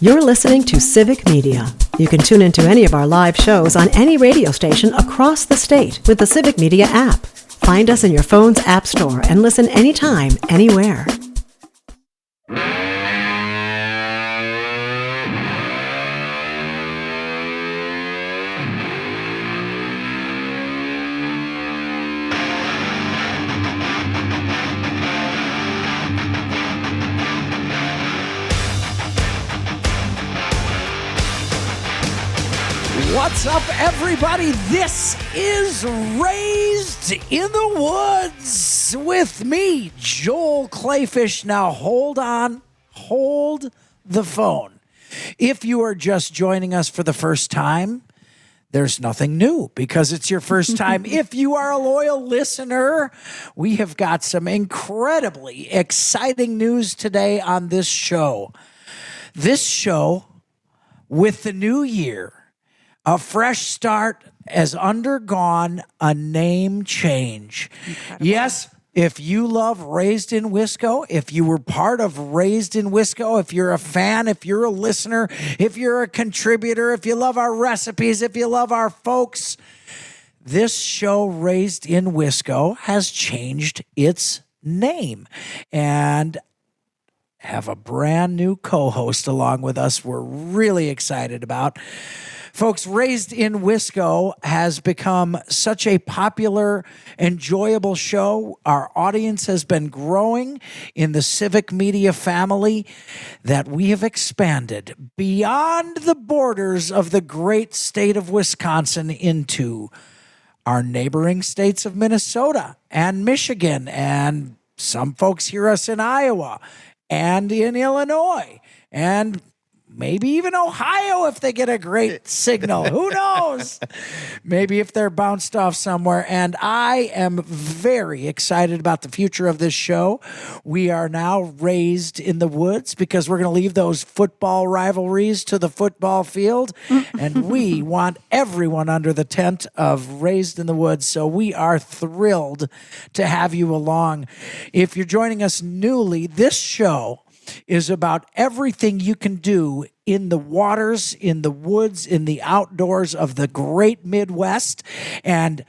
You're listening to Civic Media. You can tune into any of our live shows on any radio station across the state with the Civic Media app. Find us in your phone's app store and listen anytime, anywhere. What's up, everybody? This is Raised in the Woods with me, Joel Clayfish. Now, hold on. Hold the phone. If you are just joining us for the first time, there's nothing new because it's your first time. If you are a loyal listener, we have got some incredibly exciting news today on this show. This show, with the new year, a fresh start, has undergone a name change. Incredible. Yes, if you love Raised in Wisco, if you were part of Raised in Wisco, if you're a fan, if you're a listener, if you're a contributor, if you love our recipes, if you love our folks, this show, Raised in Wisco, has changed its name and have a brand new co-host along with us we're really excited about. Folks, Raised in Wisco has become such a popular, enjoyable show. Our audience has been growing in the Civic Media family that we have expanded beyond the borders of the great state of Wisconsin into our neighboring states of Minnesota and Michigan, and some folks hear us in Iowa and in Illinois, and maybe even Ohio if they get a great signal. Who knows? Maybe if they're bounced off somewhere. And I am very excited about the future of this show. We are now Raised in the Woods because we're going to leave those football rivalries to the football field. And we want everyone under the tent of Raised in the Woods. So we are thrilled to have you along. If you're joining us newly, this show is about everything you can do in the waters, in the woods, in the outdoors of the great Midwest. And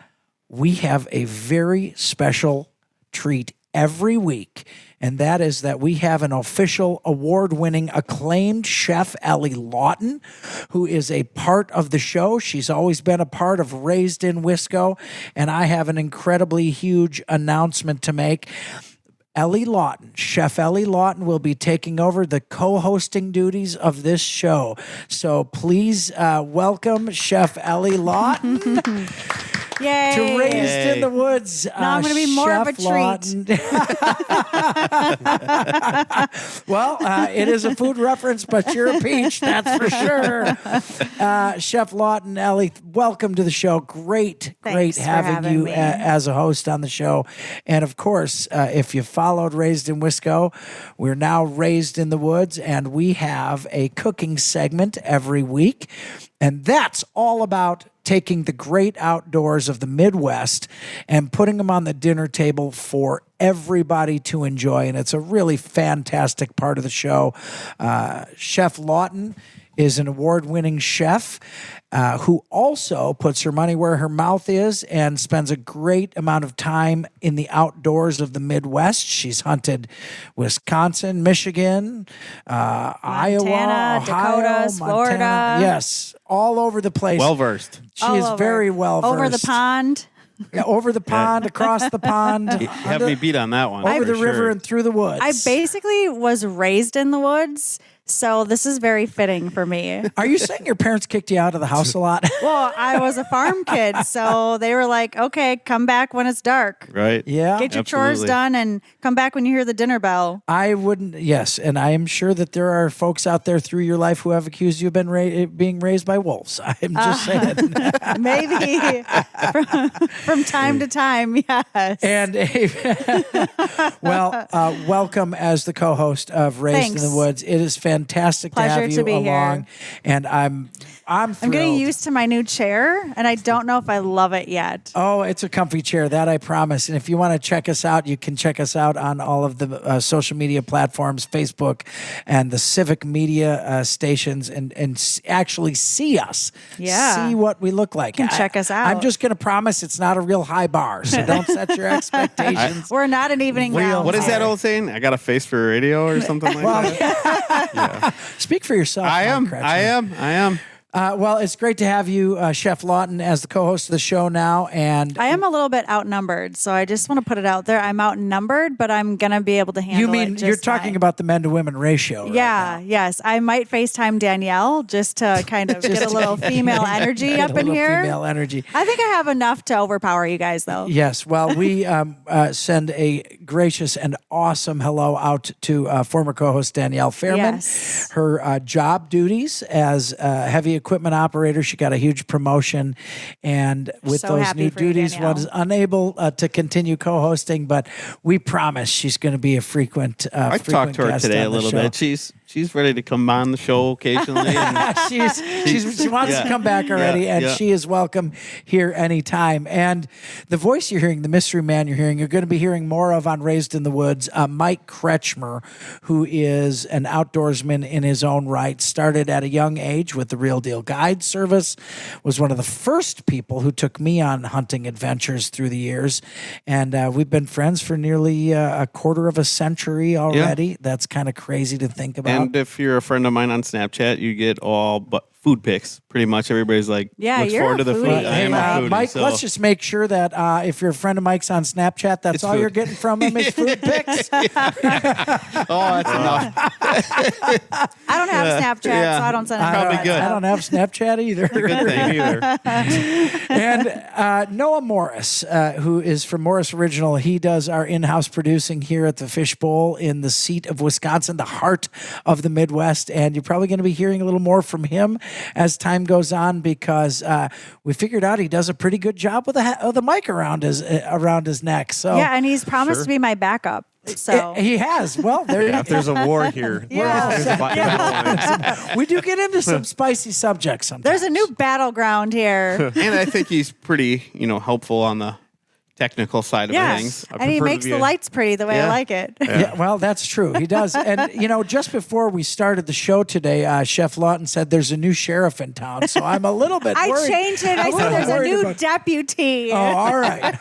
we have a very special treat every week, and that is that we have an official award-winning acclaimed chef, Ellie Lawton, who is a part of the show. She's always been a part of Raised in Wisco, and I have an incredibly huge announcement to make. Ellie Lawton, Chef Ellie Lawton, will be taking over the co-hosting duties of this show. So please welcome Chef Ellie Lawton Yay. to Raised in the Woods. Now I'm going to be more Chef of a treat. Well, it is a food reference, but you're a peach, that's for sure. Chef Lawton, Ellie, welcome to the show. Great having you as a host on the show. And of course, if you followed Raised in Wisco, we're now Raised in the Woods, and we have a cooking segment every week. And that's all about taking the great outdoors of the Midwest and putting them on the dinner table for everybody to enjoy. And it's a really fantastic part of the show. Chef Lawton is an award-winning chef who also puts her money where her mouth is and spends a great amount of time in the outdoors of the Midwest. She's hunted Wisconsin, Michigan, Iowa, Ohio, Dakotas, Florida. Yes, all over the place. Well-versed. She is very well-versed. Over the pond. Yeah, over the pond, across the pond. You have me beat on that one. Over the for river sure. and through the woods. I basically was raised in the woods, so this is very fitting for me. Are you saying your parents kicked you out of the house a lot? Well, I was a farm kid, so they were like, okay, come back when it's dark. Right. Yeah. Get your chores done and come back when you hear the dinner bell. I wouldn't, yes. And I am sure that there are folks out there through your life who have accused you of being raised by wolves. I'm just saying. Maybe from time to time, yes. And welcome as the co-host of Raised in the Woods. It is fantastic Pleasure to have you to be along. here. And I'm I'm thrilled. getting used to my new chair, and I don't know if I love it yet. Oh, it's a comfy chair, that I promise. And if you want to check us out, you can check us out on all of the social media platforms, Facebook and the Civic Media stations, and actually see us. Yeah. See what we look like. You can check us out. I'm just going to promise it's not a real high bar, so don't set your expectations. We're not an evening round. What is that old saying? I got a face for radio or something like that? Speak for yourself. I am. Mike Kretschmer. I am. Well, it's great to have you, Chef Lawton, as the co-host of the show now. And I am a little bit outnumbered, so I just want to put it out there. I'm outnumbered, but I'm going to be able to handle it. you mean you're talking about the men to women ratio? Right Yeah, now. yes. I might FaceTime Danielle just to kind of get a little female energy up in here. Female energy. I think I have enough to overpower you guys, though. Yes. Well, we send a gracious and awesome hello out to former co-host Danielle Fairman. Yes. Her job duties as heavy equipment operator, she got a huge promotion, and with So those happy new for you, duties, Danielle. was unable to continue co-hosting. But we promise she's going to be a frequent. I talked to her guest today on a the little show. bit. She's ready to come on the show occasionally. And she wants to come back already, and she is welcome here anytime. And the voice you're hearing, the mystery man you're going to be hearing more of on Raised in the Woods, Mike Kretschmer, who is an outdoorsman in his own right, started at a young age with the Real Deal Guide service, was one of the first people who took me on hunting adventures through the years, and we've been friends for nearly a quarter of a century already. That's kind of crazy to think about. And if you're a friend of mine on Snapchat, you get all but food pics. Pretty much everybody's like, Yeah, looks you're forward to a the food. foodie. I am a foodie. Mike, so. let's just make sure that if you're a friend of Mike's on Snapchat, that's It's all food. you're getting from him is food pics. Oh, that's enough. I don't have Snapchat, Yeah. so I don't send it. Probably out. good. I don't have Snapchat either. Good thing either. And Noah Morris, who is from Morris Original, he does our in-house producing here at the Fishbowl in the seat of Wisconsin, the heart of the Midwest. And you're probably going to be hearing a little more from him as time goes on, because we figured out he does a pretty good job with the mic around his neck. So Yeah, and he's promised to be my backup. So he has. Well, there If there's a war here, we do get into some spicy subjects sometimes. there's a new battleground here. And I think he's pretty, helpful on the technical side of things. Yes, and he makes the lights pretty the way I Yeah. like it. Yeah, well, that's true. He does. And, just before we started the show today, Chef Lawton said there's a new sheriff in town. So I'm a little bit I worried. changed it. I I'm said there's a worried new about- deputy. Oh, all right.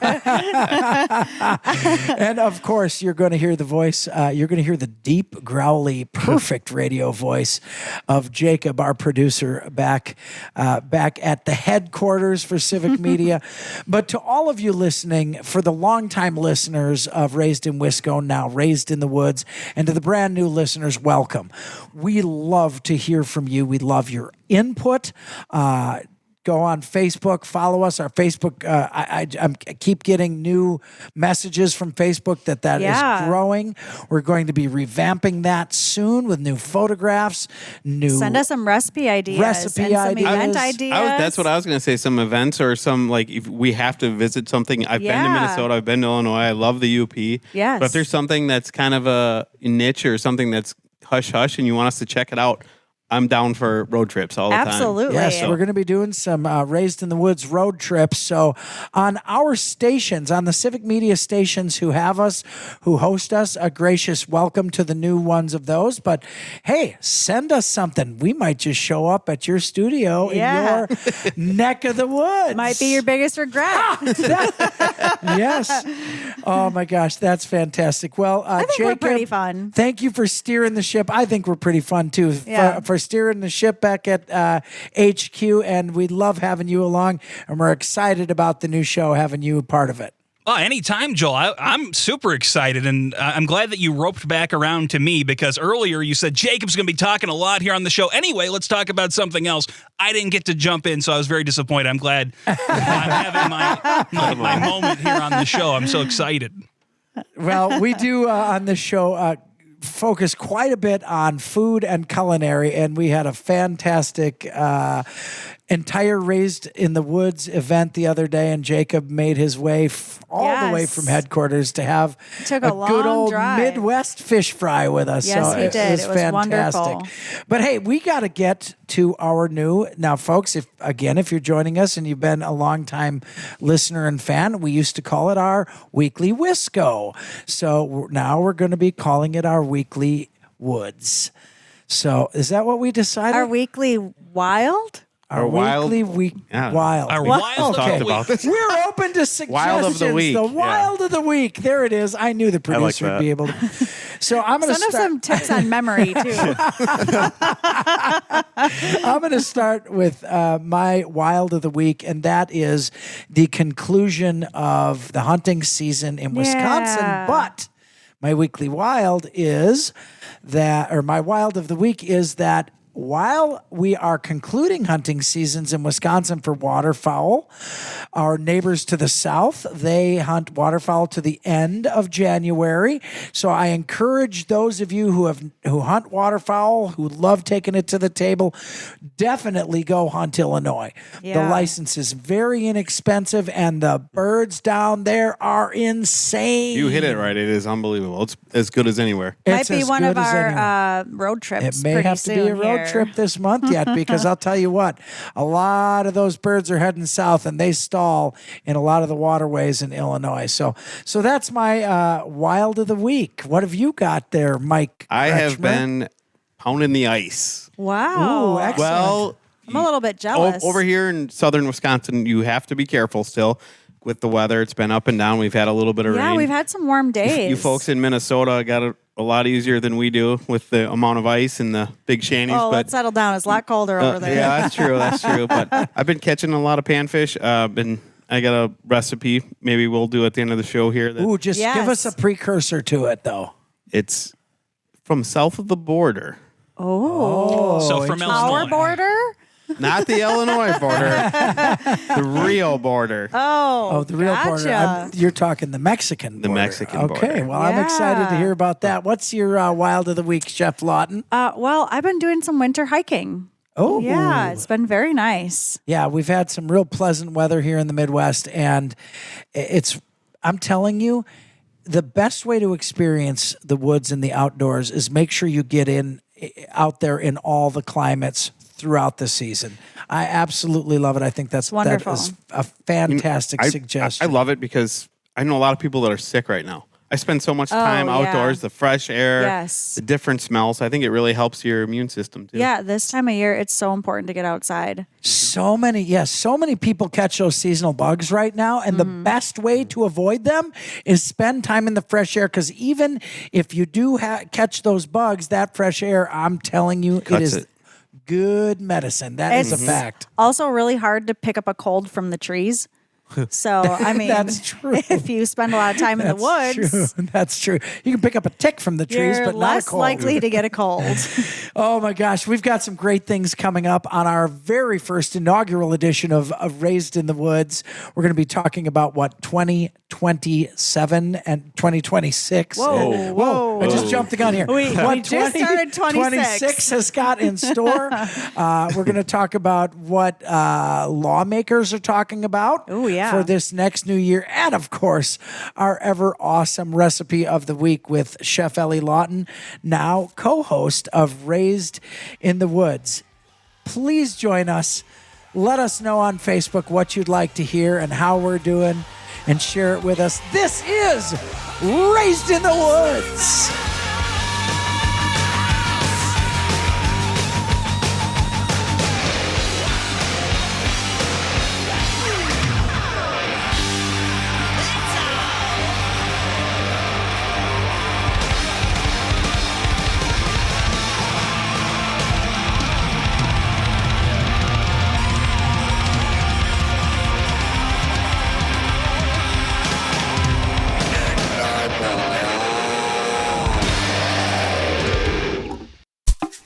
And of course, you're going to hear the voice. You're going to hear the deep, growly, perfect radio voice of Jacob, our producer, back at the headquarters for Civic Media. But to all of you listening, for the longtime listeners of Raised in Wiscoooooooo, now Raised in the Woods, and to the brand new listeners, welcome. We love to hear from you. We love your input. Go on Facebook, follow us. Our Facebook, I keep getting new messages from Facebook that Yeah. is growing. We're going to be revamping that soon with new photographs, Send us some recipe ideas. Recipe and some ideas. event ideas. That's what I was going to say. Some events or some, if we have to visit something. I've been to Yeah. Minnesota. I've been to Illinois. I love the UP. Yes. But if there's something that's kind of a niche or something that's hush-hush and you want us to check it out, I'm down for road trips all the time. Absolutely. Yes, we're going to be doing some Raised in the Woods road trips. So on our stations, on the Civic Media stations who have us, who host us, a gracious welcome to the new ones of those. But hey, send us something. We might just show up at your studio in your neck of the woods. Might be your biggest regret. Yes. Oh my gosh, that's fantastic. Well, I think Jacob, we're pretty fun. Thank you for steering the ship. I think we're pretty fun too. Yeah. For steering the ship back at HQ, and we love having you along, and we're excited about the new show, having you a part of it. Oh, anytime, Joel. I'm super excited, and I'm glad that you roped back around to me, because earlier you said Jacob's going to be talking a lot here on the show. Anyway, let's talk about something else. I didn't get to jump in, so I was very disappointed. I'm glad I'm having my moment here on the show. I'm so excited. Well, we do on this show focus quite a bit on food and culinary, and we had a fantastic entire Raised in the Woods event the other day, and Jacob made his way all the way from headquarters to have Took a good long old drive. Midwest fish fry with us. Yes, so he did. It was fantastic. wonderful. But hey, we got to get to our now, folks. If you're joining us and you've been a long time listener and fan, we used to call it our weekly Wisco. So now we're going to be calling it our weekly Woods. So is that what we decided? Our weekly wild? Our weekly wild. Our wild Okay. of the week. We're open to suggestions. Wild of the week. The wild of the week. There it is. I knew the producer would be able to. So I'm going to Send us some tips on memory, too. I'm going to start with my wild of the week, and that is the conclusion of the hunting season in Wisconsin. Yeah. But my weekly wild is that, or my wild of the week is that while we are concluding hunting seasons in Wisconsin for waterfowl, our neighbors to the south, they hunt waterfowl to the end of January. So I encourage those of you who hunt waterfowl, who love taking it to the table, definitely go hunt Illinois. Yeah. The license is very inexpensive, and the birds down there are insane. You hit it right. It is unbelievable. It's as good as anywhere. Might It's be as one good of as anywhere. our road trips. It may pretty have to be a soon road here. trip this month yet, because I'll tell you what, a lot of those birds are heading south, and they stall in a lot of the waterways in Illinois. So that's my wild of the week. What have you got there, Mike? I have Kretschmer? been pounding the ice. Wow. Ooh, excellent. Well, I'm a little bit jealous. over here in southern Wisconsin, you have to be careful still with the weather. It's been up and down. We've had a little bit of Yeah, rain. we've had some warm days. You folks in Minnesota got it a lot easier than we do with the amount of ice and the big shanties. Oh, but let's settle down. It's a lot colder over there. yeah, that's true. That's true. But I've been catching a lot of panfish. I got a recipe. Maybe we'll do at the end of the show here. That Ooh, just Yes. give us a precursor to it, though. It's from south of the border, So from Our Illinois. border? not the Illinois border, the Rio border. Oh, the real border. gotcha. You're talking the Mexican border. The Mexican Okay, border. well, I'm excited to Yeah. hear about that. What's your wild of the week, Chef Lawton? Well, I've been doing some winter hiking. Oh, Yeah, it's been very nice. Yeah, we've had some real pleasant weather here in the Midwest, and I'm telling you, the best way to experience the woods and the outdoors is make sure you get out there in all the climates throughout the season. I absolutely love it. I think that wonderful. is a fantastic suggestion. I love it because I know a lot of people that are sick right now. I spend so much time yeah. outdoors, the fresh air, Yes. the different smells. I think it really helps your immune system too. Yeah, this time of year, it's so important to get outside. So many people catch those seasonal bugs right now, and the best way to avoid them is spend time in the fresh air, because even if you do catch those bugs, that fresh air, I'm telling you, it is good medicine. That is a fact. Also, really hard to pick up a cold from the trees. So, I mean, That's true. if you spend a lot of time in the woods, That's true. You can pick up a tick from the trees, you're but not a less cold. likely to get a cold. Oh my gosh, we've got some great things coming up on our very first inaugural edition of Raised in the Woods. We're going to be talking about 2027 and 2026. Whoa. I just jumped the gun here. We just started 26 has got in store. We're going to talk about what lawmakers are talking about Ooh, yeah. for this next new year. And of course, our ever awesome recipe of the week with Chef Ellie Lawton, now co-host of Raised in the Woods. Please join us. Let us know on Facebook what you'd like to hear and how we're doing, and share it with us. This is Raised in the Woods.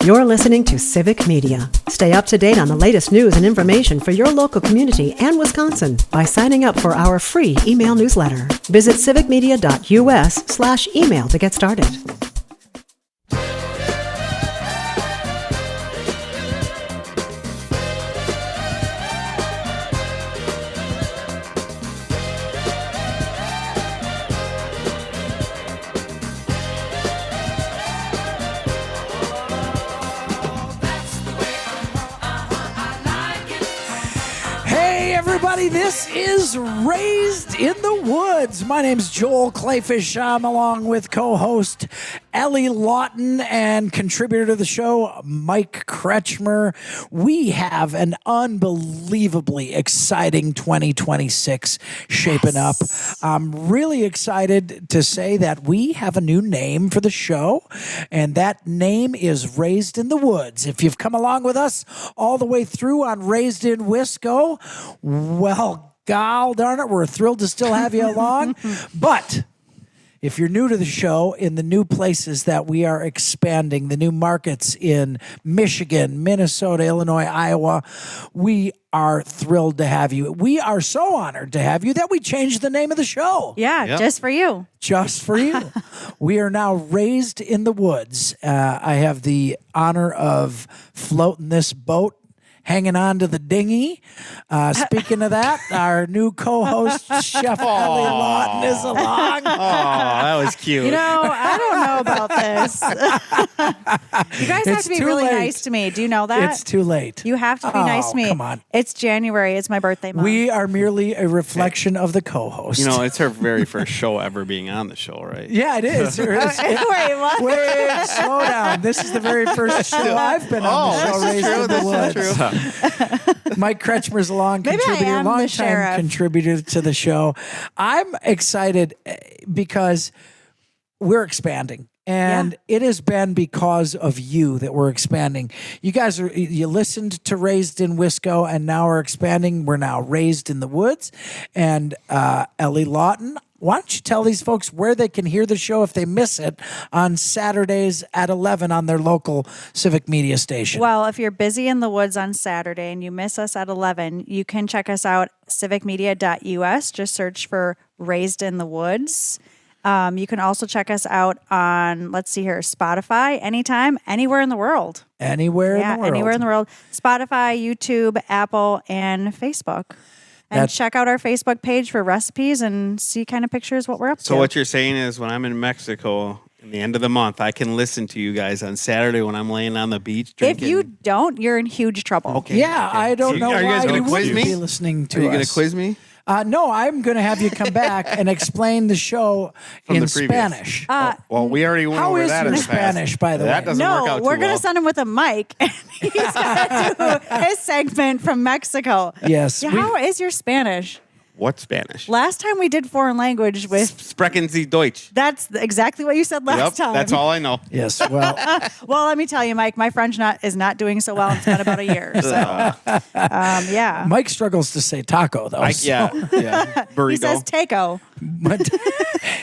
You're listening to Civic Media. Stay up to date on the latest news and information for your local community and Wisconsin by signing up for our free email newsletter. Visit civicmedia.us/email to get started. everybody. This is Raised in the Woods. My name's Joel Clayfish. I'm along with co-host Ellie Lawton and contributor to the show, Mike Kretschmer. We have an unbelievably exciting 2026 shaping up. I'm really excited to say that we have a new name for the show, and that name is Raised in the Woods. If you've come along with us all the way through on Raised in Wiscoooooo, well, gol darn it, we're thrilled to still have you along. But if you're new to the show, in the new places that we are expanding, the new markets in Michigan, Minnesota, Illinois, Iowa, we are thrilled to have you. We are so honored to have you that we changed the name of the show. Yeah, just for you. Just for you. We are now Raised in the Woods. I have the honor of floating this boat, hanging on to the dinghy. Speaking of that, our new co-host, Chef Ellie Lawton, is along. Oh, that was cute. You know, I don't know about this. You guys have It's to be too really late. nice to me. Do you know that? It's too late. You have to be nice to me. Come on. It's January. It's my birthday month. We are merely a reflection of the co-host. You know, it's her very first show ever being on the show, right? Yeah, it is. Wait, what? Wait, slow down. This is the very first show I've been on the show, Raised in the Woods. Mike Kretschmer's a Maybe I am the longtime sheriff. contributor to the show. I'm excited because we're expanding. And it has been because of you that we're expanding. You guys you listened to Raised in Wiscoooooo, and now we're expanding. We're now Raised in the Woods. And Ellie Lawton, why don't you tell these folks where they can hear the show if they miss it on Saturdays at 11 on their local Civic Media station? Well, if you're busy in the woods on Saturday and you miss us at 11, you can check us out civicmedia.us. Just search for Raised in the Woods. You can also check us out on, let's see here, Spotify, anytime, anywhere in the world. Anywhere in the world. Anywhere in the world. Spotify, YouTube, Apple, and Facebook. And check out our Facebook page for recipes and see kind of pictures what we're up to. So what you're saying is when I'm in Mexico in the end of the month, I can listen to you guys on Saturday when I'm laying on the beach drinking. If you don't, you're in huge trouble. Okay. Yeah, okay. I don't So know are you guys why gonna you quiz wouldn't me? be listening to Are you us. going to quiz me? No, I'm going to have you come back and explain the show From in the previous. Spanish. Well, we already went How over is that your in the past. Spanish, by the way? That doesn't work No, out we're too going well. to send him with a mic, and he's going to do his segment from Mexico. Yes. Yeah, how is your Spanish? What Spanish? Last time we did foreign language with, Sprechen Sie Deutsch. that's exactly what you said last time. That's all I know. Yes, well, Well, let me tell you, Mike, my French is not doing so well. It's been about a year. So, yeah. Mike struggles to say taco, though. Yeah. Burrito. He says taco. But,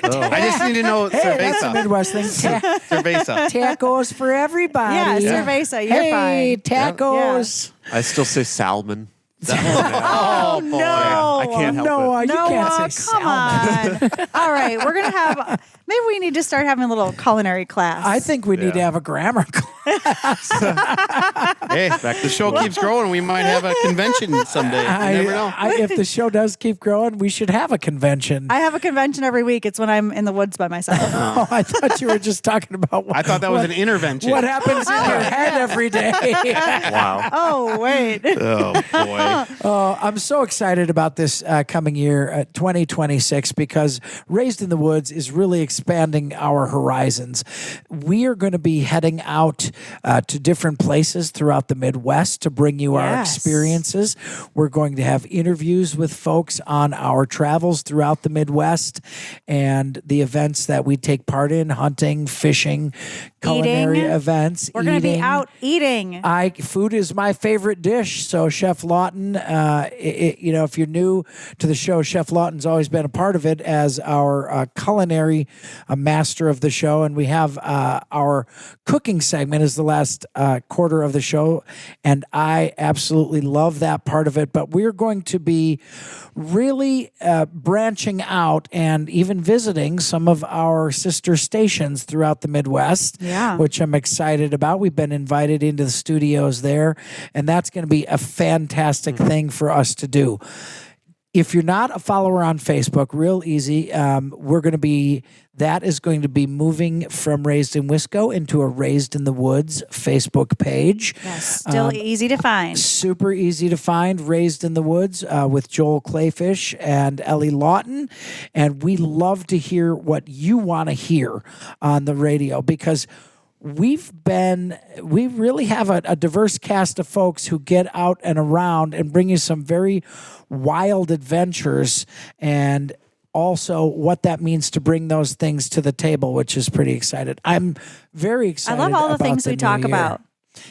I just need to know hey, that's a cerveza. Midwest thing. Cerveza. Tacos for everybody. Yeah, cerveza, you're hey, fine. tacos. I still say salmon. Oh, no. I can't help No, it. you can't say come salmon. on. All right, we're going to have, maybe we need to start having a little culinary class. I think we need to have a grammar class. Hey, the show keeps growing. We might have a convention someday. You never know. If the show does keep growing, we should have a convention. I have a convention every week. It's when I'm in the woods by myself. Oh, I thought you were just talking about what, I thought that was an intervention. what happens in your head every day. Wow. Oh, wait. Oh, boy. I'm so excited about this coming year, 2026, because Raised in the Woods is really expanding our horizons. We are going to be heading out to different places throughout the Midwest to bring you our Yes. experiences. We're going to have interviews with folks on our travels throughout the Midwest and the events that we take part in, hunting, fishing, culinary Eating. events. We're going to be eating. out eating. Food is my favorite dish. So Chef Lawton, if you're new to the show, Chef Lawton's always been a part of it as our culinary master of the show. And we have our cooking segment is the last quarter of the show. And I absolutely love that part of it. But we're going to be really branching out and even visiting some of our sister stations throughout the Midwest, which I'm excited about. We've been invited into the studios there, and that's going to be a fantastic thing for us to do. If you're not a follower on Facebook, real easy. That is going to be moving from Raised in Wisco into a Raised in the Woods Facebook page. Yes, still easy to find. Super easy to find. Raised in the Woods with Joel Clayfish and Ellie Lawton. And we love to hear what you want to hear on the radio, because we really have a diverse cast of folks who get out and around and bring you some very wild adventures, and also what that means to bring those things to the table, which is pretty excited. I'm very excited. I love all the about things we talk new year. about.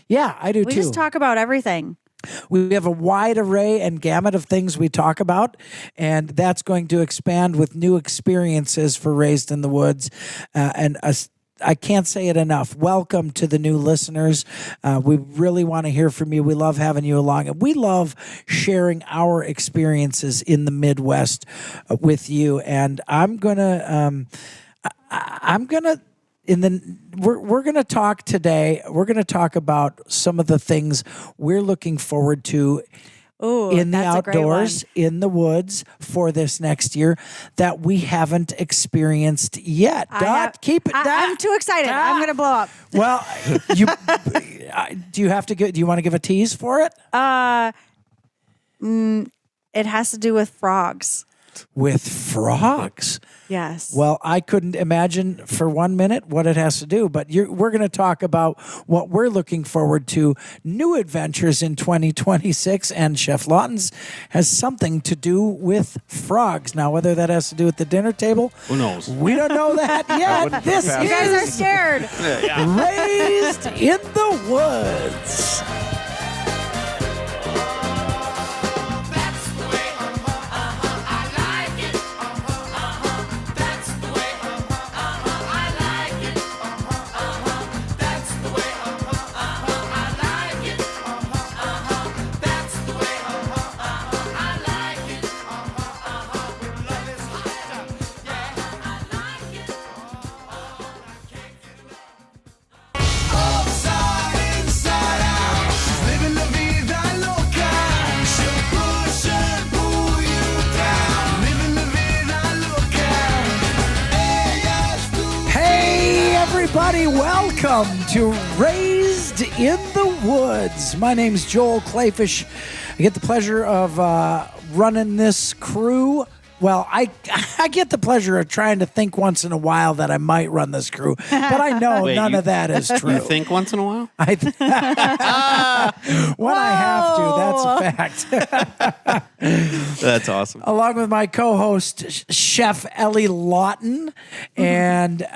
Yeah, I do We too. just talk about everything. We have a wide array and gamut of things we talk about, and that's going to expand with new experiences for Raised in the Woods. I can't say it enough. Welcome to the new listeners. We really want to hear from you. We love having you along, and we love sharing our experiences in the Midwest with you. And we're gonna talk today. We're gonna talk about some of the things we're looking forward to in the that's a great one. outdoors, in the woods for this next year that we haven't experienced yet. Keep it. I'm too excited. I'm going to blow up. Well, do you want to give a tease for it? It has to do with frogs. With frogs. Yes. Well, I couldn't imagine for 1 minute what it has to do, but we're going to talk about what we're looking forward to, new adventures in 2026, and Chef Lawton's has something to do with frogs. Now, whether that has to do with the dinner table, Who knows? we don't know that yet. This you guys are is scared. Raised in the Woods. Everybody, welcome to Raised in the Woods. My name's Joel Clayfish. I get the pleasure of running this crew. Well, I get the pleasure of trying to think once in a while that I might run this crew, but I know none of that is true. You think once in a while? When I have to, that's a fact. That's awesome. Along with my co-host, Chef Ellie Lawton, and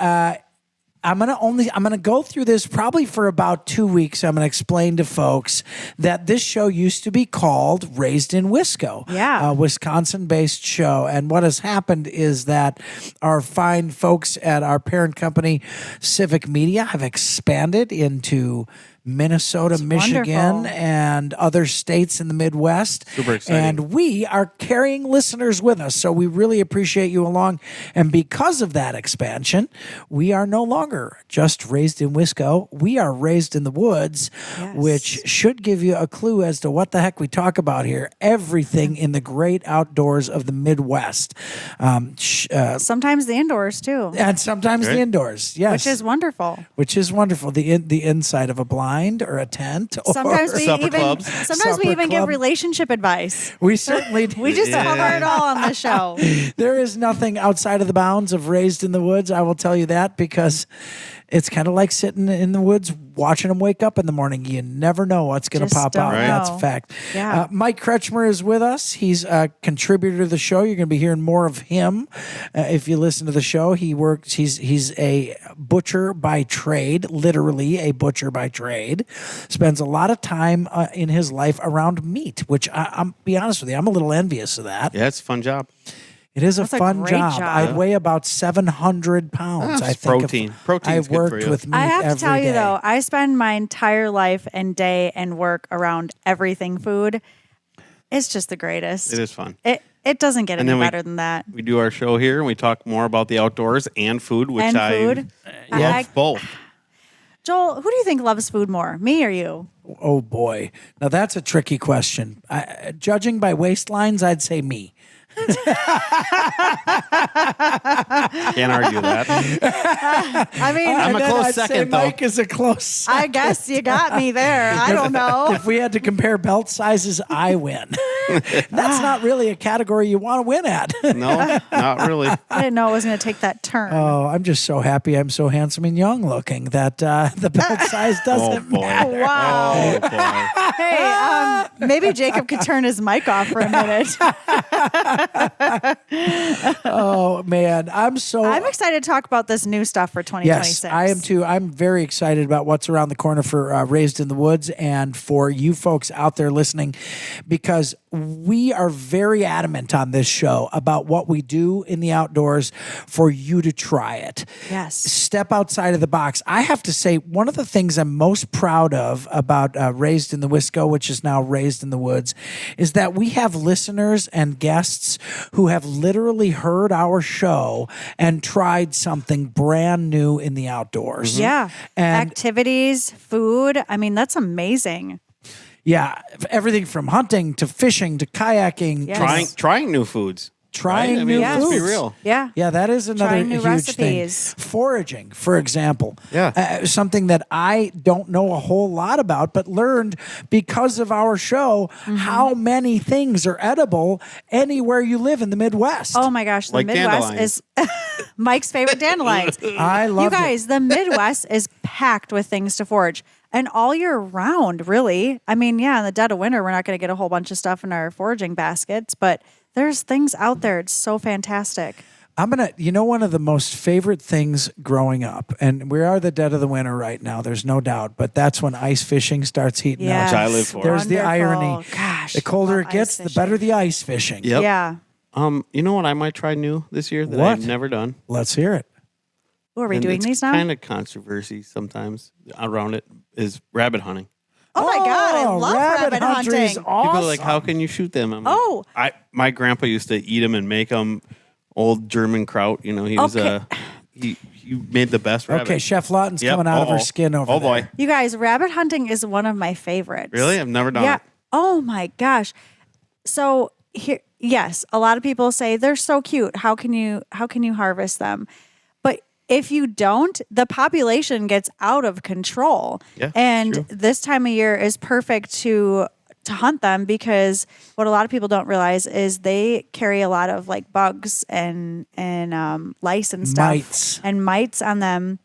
I'm gonna go through this probably for about 2 weeks. I'm gonna explain to folks that this show used to be called Raised in Wisco, Yeah. a Wisconsin-based show. And what has happened is that our fine folks at our parent company, Civic Media, have expanded into Minnesota, Michigan, wonderful. and other states in the Midwest. Super exciting. And we are carrying listeners with us, so we really appreciate you along. And because of that expansion, we are no longer just Raised in Wisco. We are Raised in the Woods, Yes. which should give you a clue as to what the heck we talk about here. Everything in the great outdoors of the Midwest. Sometimes the indoors too, And sometimes the indoors, yes. which is wonderful. Which is wonderful. The inside of a blind or a tent. Sometimes or we supper even clubs. sometimes we Supper even give club. relationship advice. We certainly do. We just cover it all on the show. There is nothing outside of the bounds of Raised in the Woods. I will tell you that, because it's kind of like sitting in the woods watching them wake up in the morning. You never know what's going to Just pop don't out. know. That's a fact. Yeah. Mike Kretschmer is with us. He's a contributor to the show. You're going to be hearing more of him if you listen to the show. He works. He's a butcher by trade, literally a butcher by trade. Spends a lot of time in his life around meat, which I'm be honest with you, I'm a little envious of that. Yeah, it's a fun job. It is That's a a fun great job. job. I weigh about 700 pounds. That's I think protein. If Protein's I good for worked you. with meat I have to every tell you day. though, I spend my entire life and day and work around everything food. It's just the greatest. It is fun. It doesn't get And any then better than that. We do our show here, and we talk more about the outdoors and food, which And I food. love both. Joel, who do you think loves food more, me or you? Oh boy. Now that's a tricky question. Judging by waistlines, I'd say me. Can't argue that. I mean, I'm a then close I'd say second, though. Mike is a close second. I guess you got me there. I don't know. If we had to compare belt sizes, I win. That's not really a category you want to win at. No, not really. I didn't know it was going to take that turn. Oh, I'm just so happy I'm so handsome and young looking that the belt size doesn't matter. Wow. Oh, boy. Hey, maybe Jacob could turn his mic off for a minute. Oh, man. I'm excited to talk about this new stuff for 2026. Yes, I am too. I'm very excited about what's around the corner for Raised in the Woods and for you folks out there listening, because we are very adamant on this show about what we do in the outdoors for you to try it. Yes. Step outside of the box. I have to say, one of the things I'm most proud of about Raised in the Wisco, which is now Raised in the Woods, is that we have listeners and guests who have literally heard our show and tried something brand new in the outdoors. Yeah. And activities, food. I mean, that's amazing. yeah, everything from hunting to fishing to kayaking. Yes. Trying new foods. Trying right? I mean, new let's foods. be real. Yeah. Yeah, that is another Trying new huge recipes. thing. Foraging, for example. Yeah. Something that I don't know a whole lot about, but learned because of our show how many things are edible anywhere you live in the Midwest. Oh my gosh, the Like Midwest dandelions. is Mike's favorite dandelions. I love You guys, the Midwest is packed with things to forage. And all year round, really. I mean, yeah, in the dead of winter, we're not going to get a whole bunch of stuff in our foraging baskets, but there's things out there. It's so fantastic. One of the most favorite things growing up, and we are the dead of the winter right now, there's no doubt, but that's when ice fishing starts heating Yes. up. Which I live for. There's the Wonderful. irony. Gosh, The colder love it gets, ice the better fishing. the ice fishing. Yep. Yeah. You know what I might try new this year that What? I've never done? Let's hear it. Ooh, are we And doing it's these now? kind of controversy sometimes around it is rabbit hunting. Oh my God, I love rabbit huntering's hunting. awesome. People are like, how can you shoot them? I'm Oh. like, my grandpa used to eat them and make them old German kraut. You know, he was Okay. he made the best rabbit. Okay, Chef Lawton's Yep. coming out of her Uh-oh. skin over Oh there. boy, You guys, rabbit hunting is one of my favorites. really? I've never done Yeah. it. Oh my gosh. So here, yes, a lot of people say they're so cute. How can you harvest them? But if you don't, the population gets out of control. Yeah, and true. this time of year is perfect to hunt them, because what a lot of people don't realize is they carry a lot of like bugs and lice and stuff mites on them.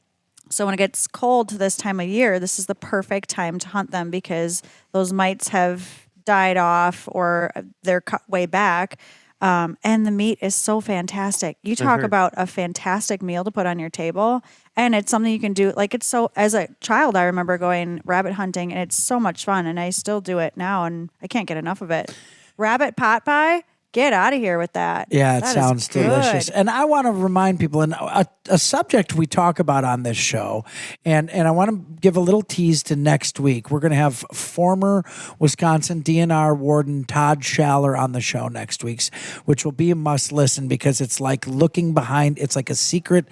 So when it gets cold this time of year, this is the perfect time to hunt them, because those mites have died off or they're cut way back. And the meat is so fantastic. You talk about a fantastic meal to put on your table, and it's something you can do. Like, it's so, as a child, I remember going rabbit hunting, and it's so much fun, and I still do it now, and I can't get enough of it. Rabbit pot pie, get out of here with that. Yeah, it That is sounds delicious. good. And I want to remind people, and a subject we talk about on this show, and I want to give a little tease to next week. We're going to have former Wisconsin DNR warden Todd Schaller on the show next week, which will be a must listen, because it's like looking behind, it's like a secret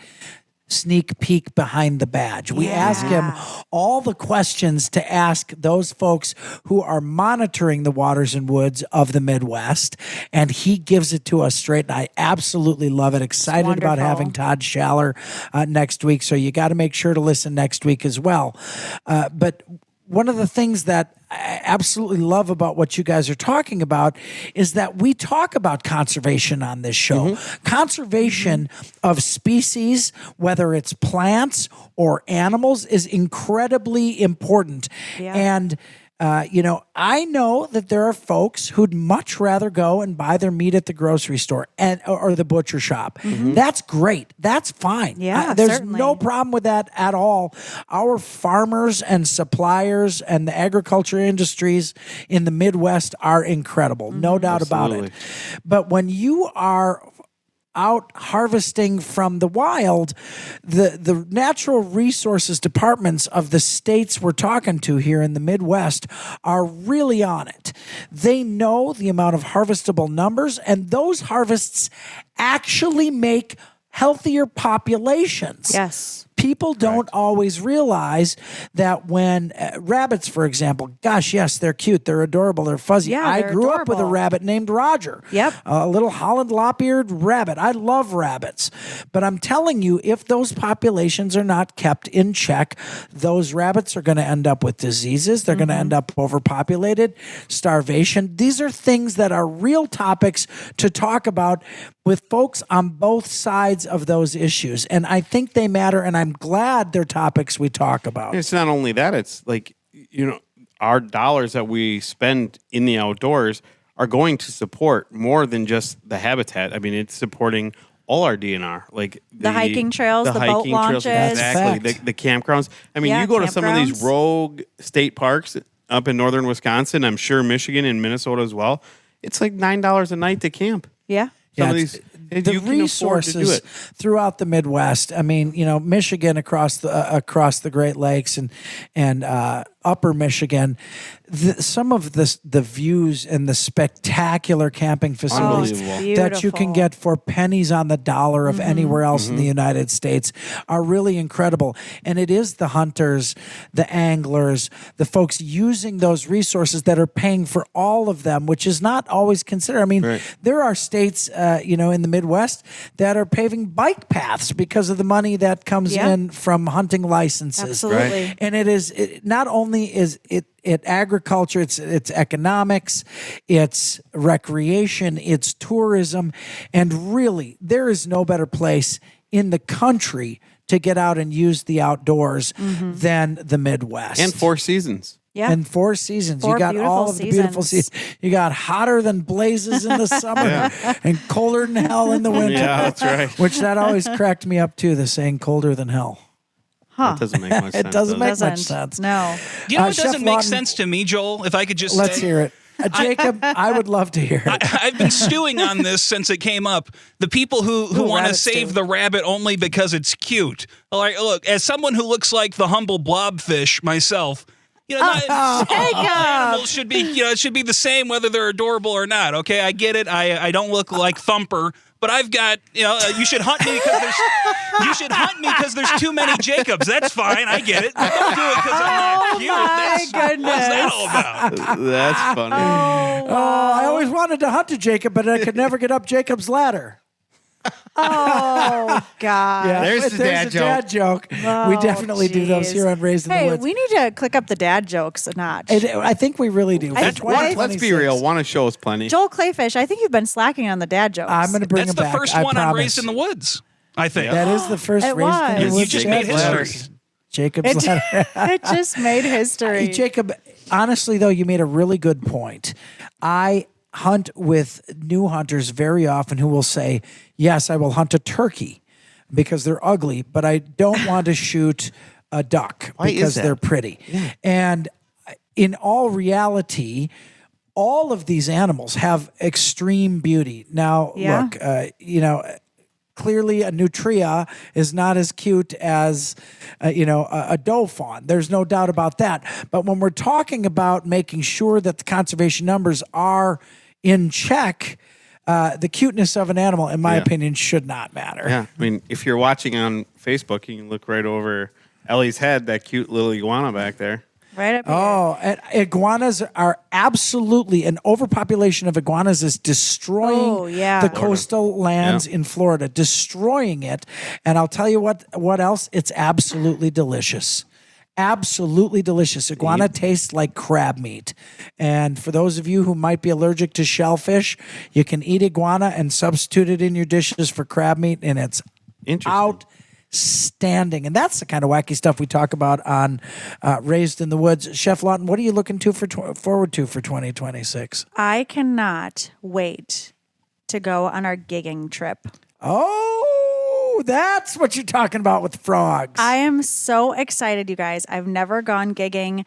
sneak peek behind the badge. We ask him all the questions to ask those folks who are monitoring the waters and woods of the Midwest, and he gives it to us straight. And I absolutely love it. Excited about wonderful. having Todd Schaller next week, so you got to make sure to listen next week as well. But one of the things that I absolutely love about what you guys are talking about is that we talk about conservation on this show. Conservation of species, whether it's plants or animals, is incredibly important. Yeah. And I know that there are folks who'd much rather go and buy their meat at the grocery store or the butcher shop. That's great. That's fine. Yeah, there's certainly. no problem with that at all. Our farmers and suppliers and the agriculture industries in the Midwest are incredible. No doubt about it. Absolutely. But when you are out harvesting from the wild, the natural resources departments of the states we're talking to here in the Midwest are really on it. They know the amount of harvestable numbers, and those harvests actually make healthier populations. Yes. people don't always realize that when rabbits, for example, gosh, yes, they're cute, they're adorable, they're fuzzy. Yeah, I they're grew up with a adorable. rabbit named Roger. Yep. A little Holland lop-eared rabbit. I love rabbits. But I'm telling you, if those populations are not kept in check, those rabbits are going to end up with diseases. They're going to end up overpopulated, starvation. These are things that are real topics to talk about with folks on both sides of those issues. And I think they matter, and I'm glad they're topics we talk about. It's not only that, it's like, our dollars that we spend in the outdoors are going to support more than just the habitat. I mean, it's supporting all our DNR, like The hiking trails, the boat hiking trails, launches. exactly, the campgrounds. I mean, Yeah, you go to some of these campgrounds. rogue state parks up in northern Wisconsin, I'm sure Michigan and Minnesota as well. It's like $9 a night to camp. Yeah. Some of it's- these, the you can afford to do resources it. throughout the Midwest. I mean, Michigan across the Great Lakes and Upper Michigan. Some of the views and the spectacular camping facilities Unbelievable. that you can Beautiful. get for pennies on the dollar of anywhere else in the United States are really incredible. And it is the hunters, the anglers, the folks using those resources that are paying for all of them, which is not always considered. I mean, there are states, in the Midwest that are paving bike paths because of the money that comes Yeah. in from hunting licenses. Absolutely. And it not only is it agriculture, it's economics, it's recreation, it's tourism, and really there is no better place in the country to get out and use the outdoors than the Midwest. And Four Seasons. Yeah. And 4 seasons. Four You got all beautiful of the beautiful seasons. seasons. You got hotter than blazes in the summer and colder than hell in the winter. Yeah, that's right. Which that always cracked me up too, the saying colder than hell. That doesn't make much sense. It doesn't make does much sense. No. You know what Chef doesn't make Lawton- sense to me, Joel? If I could just Let's say, hear it. Jacob, I would love to hear it. I've been stewing on this since it came up. The people who want to rabbit save stew. the rabbit only because it's cute. Like, look, as someone who looks like the humble blobfish myself, not all animals should be, it should be the same whether they're adorable or not. Okay, I get it. I don't look like Thumper, but I've got, you should hunt me because there's too many Jacobs. That's fine. I get it. But don't do it because I'm not cute. my What's that all about? That's funny. I always wanted to hunt a Jacob, but I could never get up Jacob's ladder. Oh, God. Yeah, There's the dad joke. We definitely do those geez. here on Raised in the Hey, Woods. we need to click up the dad jokes a notch. I think we really do. For Let's- Let's be 2026. real. One show is plenty. Joel Clayfish, I think you've been slacking on the dad jokes. I'm going to bring That's him the back. first I one on promise. Raised in the Woods, I think. That is the first It Raised in the was. Woods. You just made Jacob's history. Jacob's ladder. It just made history. Jacob, honestly, though, you made a really good point. I hunt with new hunters very often who will say, yes, I will hunt a turkey because they're ugly, but I don't want to shoot a duck Why is because that? they're pretty. And in all reality, all of these animals have extreme beauty. Now, Yeah. look, clearly a nutria is not as cute as a doe fawn. There's no doubt about that. But when we're talking about making sure that the conservation numbers are in check, the cuteness of an animal, in my opinion, should not matter. Yeah, I mean, if you're watching on Facebook, you can look right over Ellie's head, that cute little iguana back there. right up here. Oh, and iguanas are absolutely, an overpopulation of iguanas is destroying Oh, yeah. the coastal lands Yeah. in Florida, destroying it. And I'll tell you what else? It's absolutely delicious. Absolutely delicious. Iguana tastes like crab meat. And for those of you who might be allergic to shellfish, you can eat iguana and substitute it in your dishes for crab meat, and it's Interesting. outstanding. And that's the kind of wacky stuff we talk about on Raised in the Woods. Chef Lawton, what are you looking to forward to for 2026? I cannot wait to go on our gigging trip. Oh, that's what you're talking about with frogs. I am so excited, you guys. I've never gone gigging.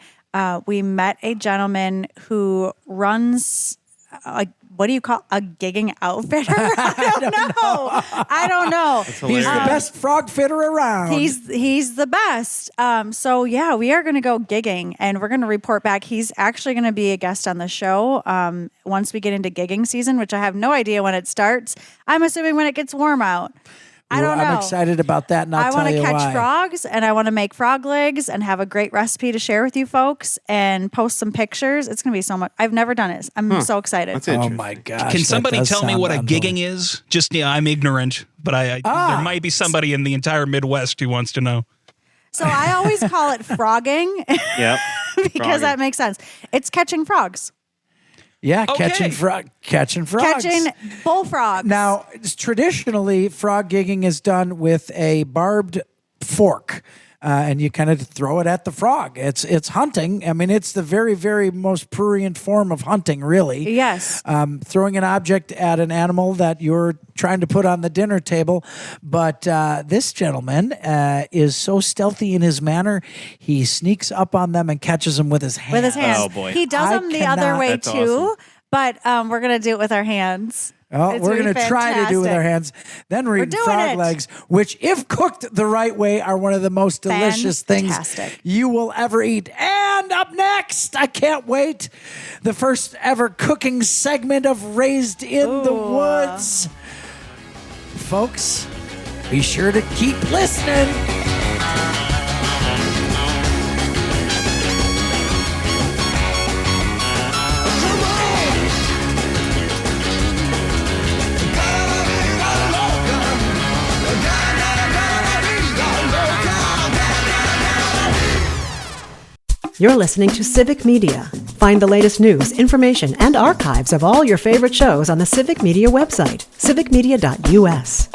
We met a gentleman who runs what do you call a gigging outfitter? I don't know. He's the best frog fitter around. He's the best. So yeah, we are going to go gigging and we're going to report back. He's actually going to be a guest on the show once we get into gigging season, which I have no idea when it starts. I'm assuming when it gets warm out. I don't know. I'm excited about that, and I'll I want tell to you catch why. frogs, and I want to make frog legs and have a great recipe to share with you folks and post some pictures. It's going to be so much. I've never done it. I'm so excited. That's Oh interesting. my gosh! Can that somebody does tell me sound what a unbelievable. gigging is? Just, I'm ignorant, but there might be somebody in the entire Midwest who wants to know. So I always call it frogging Yep. because that makes sense. It's catching frogs, Yeah, Okay. catching frogs. catching bullfrogs. Now, traditionally, frog gigging is done with a barbed fork. And you kind of throw it at the frog. It's hunting. I mean, it's the very, very most prurient form of hunting, really. Yes. Throwing an object at an animal that you're trying to put on the dinner table. But this gentleman is so stealthy in his manner, he sneaks up on them and catches them with his hands. With his hands. Oh, boy. He does I them the other cannot- way That's too, awesome. but we're going to do it with our hands. Oh, It's we're gonna going be to try to do it with our fantastic. hands. Then we're eating doing frog it. legs, which, if cooked the right way, are one of the most delicious Fantastic. things you will ever eat. And up next, I can't wait, the first ever cooking segment of Raised in the Woods. Folks, be sure to keep listening. You're listening to Civic Media. Find the latest news, information, and archives of all your favorite shows on the Civic Media website, civicmedia.us.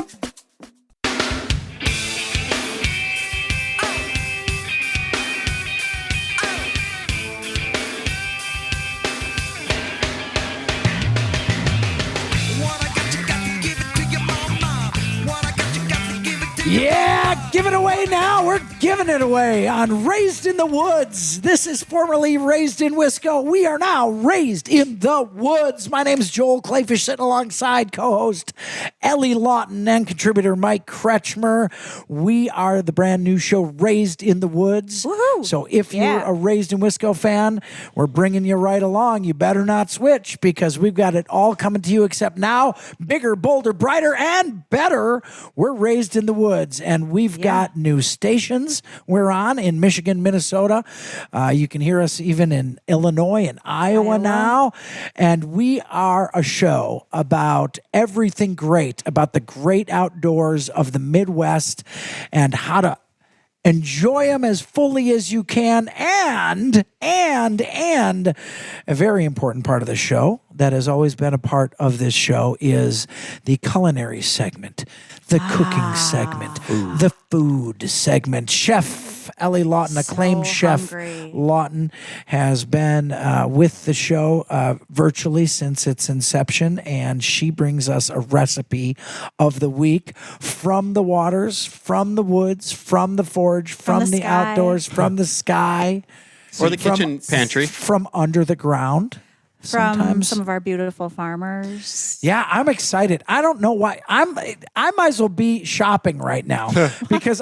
Yeah, give it away now. We're giving it away on Raised in the Woods. This is formerly Raised in Wisco. We are now Raised in the Woods. My name is Joel Clayfish, sitting alongside co-host Ellie Lawton and contributor Mike Kretschmer. We are the brand new show Raised in the Woods. Woohoo. So if you're Yeah. a Raised in Wisco fan, we're bringing you right along. You better not switch because we've got it all coming to you, except now bigger, bolder, brighter, and better. We're Raised in the Woods. And we've got new stations we're on in Michigan, Minnesota. You can hear us even in Illinois and Iowa now. And we are a show about everything great, about the great outdoors of the Midwest and how to enjoy them as fully as you can. And a very important part of the show that has always been a part of this show is the culinary segment, the cooking segment, the food segment. Chef Ellie Lawton, acclaimed chef hungry. Lawton, has been with the show virtually since its inception, and she brings us a recipe of the week from the waters, from the woods, from the forge, from the the sky. outdoors, from the sky. Or the from- kitchen pantry. From under the ground. From sometimes. some of our beautiful farmers. Yeah, I'm excited. I don't know why. I might as well be shopping right now because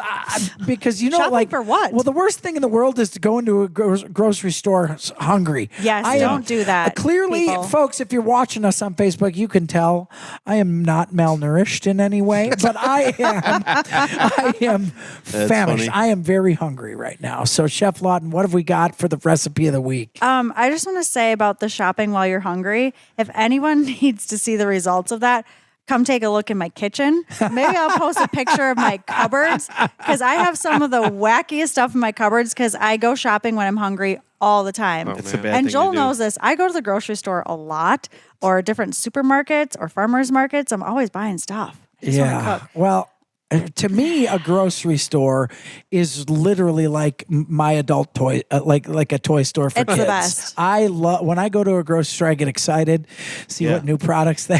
you know, Shopping like, for what? Well, the worst thing in the world is to go into a grocery store hungry. Yes, I don't do that, Clearly, people. folks, if you're watching us on Facebook, you can tell I am not malnourished in any way, but I am famished. funny. I am very hungry right now. So, Chef Lawton, what have we got for the recipe of the week? I just want to say about the shopping while you're hungry. If anyone needs to see the results of that, come take a look in my kitchen. Maybe I'll post a picture of my cupboards because I have some of the wackiest stuff in my cupboards because I go shopping when I'm hungry all the time. That's a bad And thing Joel to do. knows this. I go to the grocery store a lot or different supermarkets or farmers markets. I'm always buying stuff. I just want to cook. Well, to me, a grocery store is literally like my adult toy, like a toy store for It's the kids. best. I love when I go to a grocery store. I get excited, see what new products they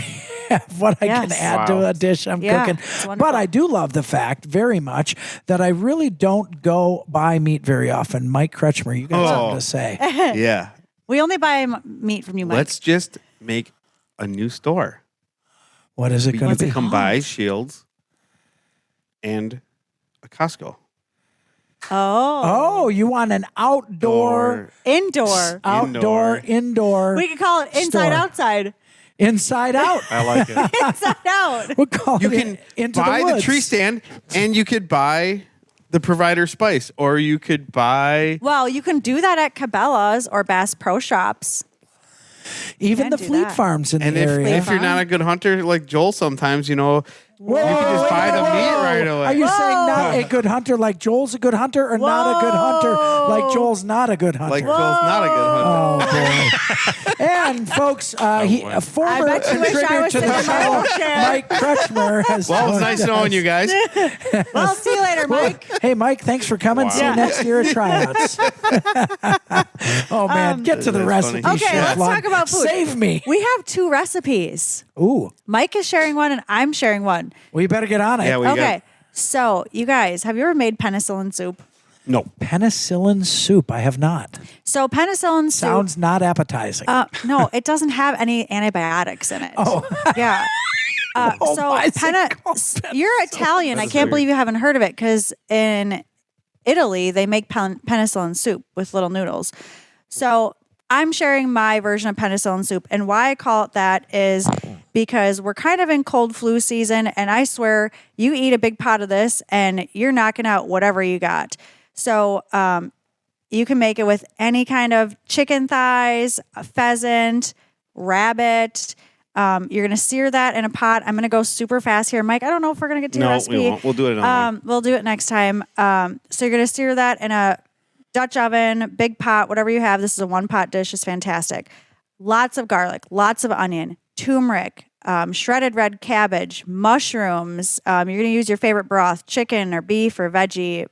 have, what I can Yes. add to Wow. a dish I'm Yeah, cooking. it's wonderful. But I do love the fact very much that I really don't go buy meat very often. Mike Kretschmer, you got something to say? Yeah. We only buy meat from you, Mike. Let's just make a new store. What is it going You to be? can buy Shields and a Costco. Oh, you want an outdoor, Indoor. indoor. We could call it inside Store. outside. Inside Out. I like it. Inside Out. We'll call You it can Into buy the the Woods. tree stand, and you could buy the Provider Spice, or you could buy. Well, you can do that at Cabela's or Bass Pro Shops. Even can the do Fleet that. Farms in And the area. if you're not a good hunter like Joel, sometimes you can just buy the meat right away. Are you saying not a good hunter like Joel's a good hunter, or not a good hunter like Joel's not a good hunter? Like Joel's not a good hunter. Oh, boy. And, folks, a former bet you wish I contributor was to the sitting in my show, wheelchair. Mike Kretschmer, has Well, it's joined nice us. knowing you guys. Well, see you later, Mike. Hey, Mike, thanks for coming. See you Yeah. next year at tryouts. Oh, man, get to the That's recipe, funny. Okay, Chef let's Lund. talk about food. Save me. We have 2 recipes. Ooh, Mike is sharing one and I'm sharing one. well, you better get on it. Yeah, we Okay. got So, you guys, have you ever made penicillin soup? no. Penicillin soup. I have not. So, penicillin soup. Sounds not appetizing. No, it doesn't have any antibiotics in it. Oh. Yeah. So, why is it called you're Italian. I can't believe you haven't heard of it because in Italy, they make penicillin soup with little noodles. So, I'm sharing my version of penicillin soup. And why I call it that is because we're kind of in cold flu season. And I swear, you eat a big pot of this and you're knocking out whatever you got. So, you can make it with any kind of chicken thighs, a pheasant, rabbit. You're going to sear that in a pot. I'm going to go super fast here. Mike, I don't know if we're going to get to your No, recipe. we won't. We'll do it another one. We'll do it next time. So you're going to sear that in a Dutch oven, big pot, whatever you have. This is a 1-pot dish. It's fantastic. Lots of garlic, lots of onion, turmeric, shredded red cabbage, mushrooms. You're going to use your favorite broth, chicken or beef or veggie,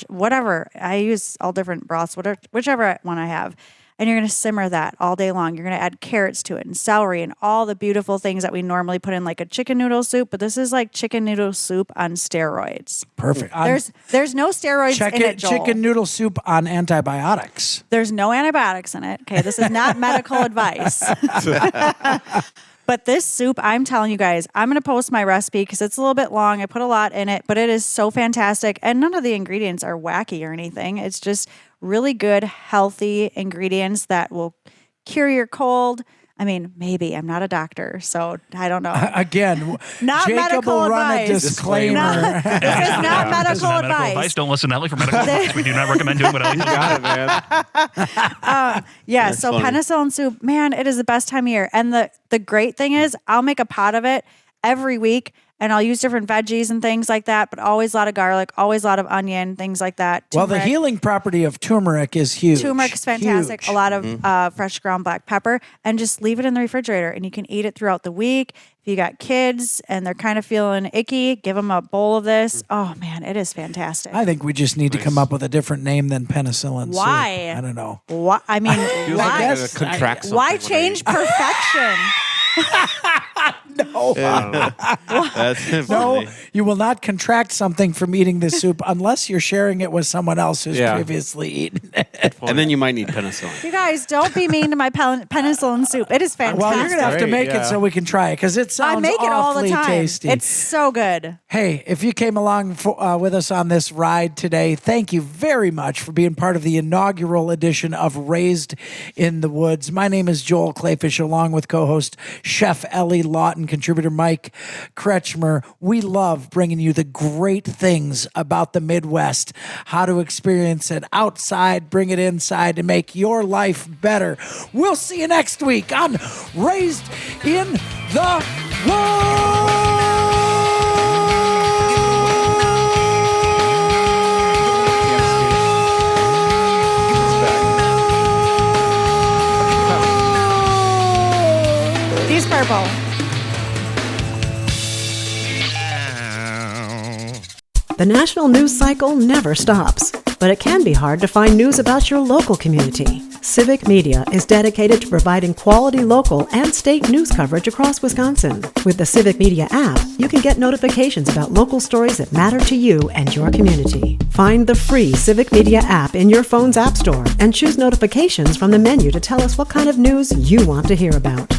whatever. I use all different broths, whichever one I have. And you're going to simmer that all day long. You're going to add carrots to it and celery and all the beautiful things that we normally put in like a chicken noodle soup. But this is like chicken noodle soup on steroids. Perfect. There's no steroids in it, Joel. Chicken noodle soup on antibiotics. There's no antibiotics in it. Okay, this is not medical advice. But this soup, I'm telling you guys, I'm going to post my recipe because it's a little bit long. I put a lot in it, but it is so fantastic. And none of the ingredients are wacky or anything. It's just really good, healthy ingredients that will cure your cold. I mean, maybe. I'm not a doctor, so I don't know. Again, Not Jacob medical will run a advice. disclaimer. This is not This is medical not medical advice. advice. Don't listen to Ellie for medical advice. We do not recommend doing what Ellie does. Got it, man. Yeah, That's so funny. penicillin soup, man, it is the best time of year. And the great thing is I'll make a pot of it every week and I'll use different veggies and things like that, but always a lot of garlic, always a lot of onion, things like that. Well, the Turmeric. healing property of turmeric is huge. Turmeric is fantastic. Huge. A lot of fresh ground black pepper, and just leave it in the refrigerator, and you can eat it throughout the week. If you got kids and they're kind of feeling icky, give them a bowl of this. Oh man, it is fantastic. I think we just need to come up with a different name than penicillin soup. Why? I don't know. Why? I mean, Feels why? like I guess- gotta contract something Why when I change eat. perfection? That's No, funny. you will not contract something from eating this soup unless you're sharing it with someone else who's Yeah. previously eaten it. And then you might need penicillin. You guys, don't be mean to my penicillin soup. It is fantastic. Well, you're going to have to Great, make it yeah. so we can try it because it sounds I make it all the awfully time. tasty. It's so good. Hey, if you came along with us on this ride today, thank you very much for being part of the inaugural edition of Raised in the Woods. My name is Joel Clayfish, along with co-host Chef Ellie Lawton, contributor Mike Kretschmer. We love bringing you the great things about the Midwest, how to experience it outside, bring it inside to make your life better. We'll see you next week on Raised in the He's purple. The national news cycle never stops, but it can be hard to find news about your local community. Civic Media is dedicated to providing quality local and state news coverage across Wisconsin. With the Civic Media app, you can get notifications about local stories that matter to you and your community. Find the free Civic Media app in your phone's app store and choose notifications from the menu to tell us what kind of news you want to hear about.